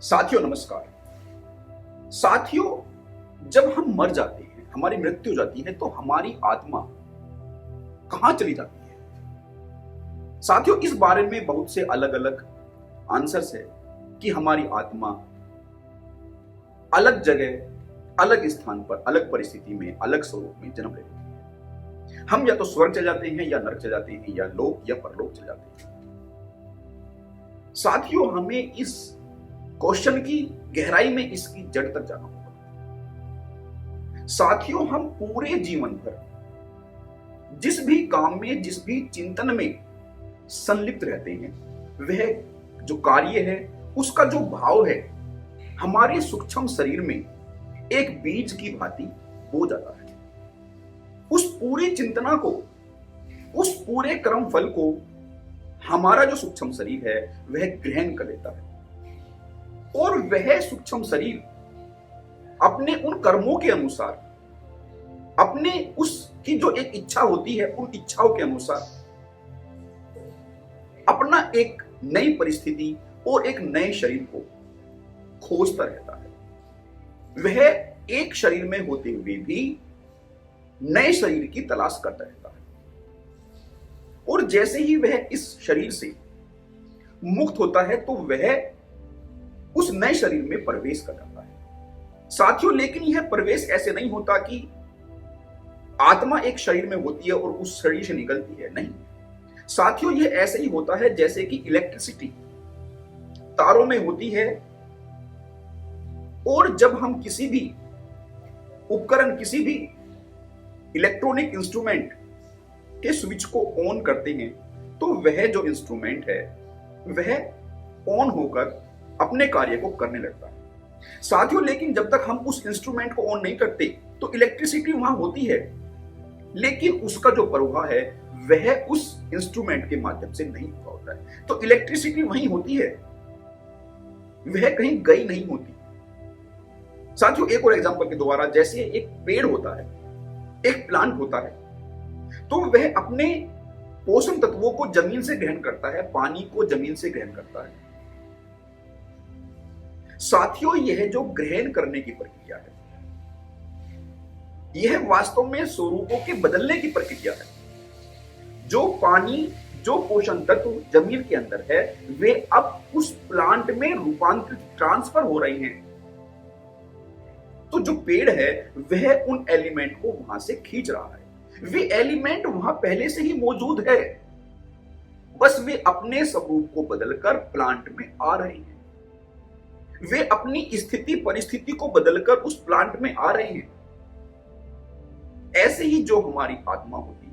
साथियों नमस्कार। साथियों, जब हम मर जाते हैं, हमारी मृत्यु हो जाती है, तो हमारी आत्मा कहां चली जाती है? साथियों, इस बारे में बहुत से अलग अलग आंसर्स है कि हमारी आत्मा अलग जगह, अलग स्थान पर, अलग परिस्थिति में, अलग स्वरूप में जन्म लेती है। हम या तो स्वर्ग चले जाते हैं, या नरक चले जाते हैं, या लोक या परलोक चले जाते हैं। साथियों, हमें इस क्वेश्चन की गहराई में इसकी जड़ तक जाना होगा। साथियों, हम पूरे जीवन भर जिस भी काम में, जिस भी चिंतन में संलिप्त रहते हैं, वह जो कार्य है, उसका जो भाव है, हमारे सूक्ष्म शरीर में एक बीज की भांति बो जाता है। उस पूरी चिंतना को, उस पूरे कर्म फल को हमारा जो सूक्ष्म शरीर है वह ग्रहण कर लेता है, और वह सूक्ष्म शरीर अपने उन कर्मों के अनुसार, अपने उसकी जो एक इच्छा होती है, उन इच्छाओं के अनुसार अपना एक नई परिस्थिति और एक नए शरीर को खोजता रहता है। वह एक शरीर में होते हुए भी नए शरीर की तलाश करता रहता है, और जैसे ही वह इस शरीर से मुक्त होता है तो वह उस नए शरीर में प्रवेश कर जाता है। साथियों, लेकिन यह प्रवेश ऐसे नहीं होता कि आत्मा एक शरीर में होती है और उस शरीर से निकलती है, नहीं। साथियों, यह ऐसे ही होता है जैसे कि इलेक्ट्रिसिटी तारों में होती है, और जब हम किसी भी उपकरण, किसी भी इलेक्ट्रॉनिक इंस्ट्रूमेंट के स्विच को ऑन करते हैं, तो वह जो इंस्ट्रूमेंट है वह ऑन होकर अपने कार्य को करने लगता है। साथियों, लेकिन जब तक हम उस इंस्ट्रूमेंट को ऑन नहीं करते तो इलेक्ट्रिसिटी वहां होती है, लेकिन उसका जो प्रवाह है वह उस इंस्ट्रूमेंट के माध्यम से नहीं हुआ होता है। तो इलेक्ट्रिसिटी वहीं होती है, वह कहीं गई नहीं होती। साथियों, एक और एग्जांपल के द्वारा, जैसे एक पेड़ होता है, एक प्लांट होता है, तो वह अपने पोषण तत्वों को जमीन से ग्रहण करता है, पानी को जमीन से ग्रहण करता है। साथियों, यह जो ग्रहण करने की प्रक्रिया है, यह वास्तव में स्वरूपों के बदलने की प्रक्रिया है। जो पानी, जो पोषण तत्व जमीन के अंदर है, वे अब उस प्लांट में रूपांतरित, ट्रांसफर हो रहे हैं। तो जो पेड़ है वह उन एलिमेंट को वहां से खींच रहा है। वे एलिमेंट वहां पहले से ही मौजूद है, बस वे अपने स्वरूप को बदलकर प्लांट में आ रहे हैं। वे अपनी स्थिति, परिस्थिति को बदलकर उस प्लांट में आ रहे हैं। ऐसे ही जो हमारी आत्मा होती है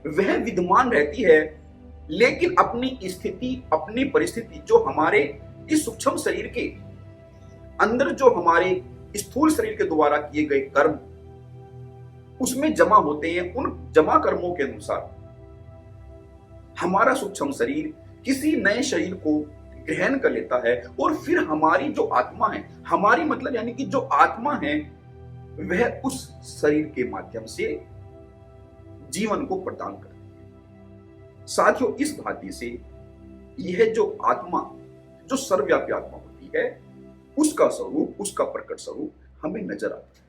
वह विद्यमान रहती है, लेकिन अपनी स्थिति, अपनी परिस्थिति जो हमारे इस सूक्ष्म शरीर के अंदर, जो हमारे स्थूल शरीर के द्वारा किए गए कर्म उसमें जमा होते हैं। उन जमा कर्मों के अनुसार हमारा सूक्ष्म शरीर किसी नए शरीर को ग्रहण कर लेता है, और फिर हमारी जो आत्मा है, हमारी मतलब यानी कि जो आत्मा है, वह उस शरीर के माध्यम से जीवन को प्रदान करती है। साथियों, इस भांति से यह जो आत्मा, जो सर्वव्यापी आत्मा होती है, उसका स्वरूप, उसका प्रकट स्वरूप हमें नजर आता है।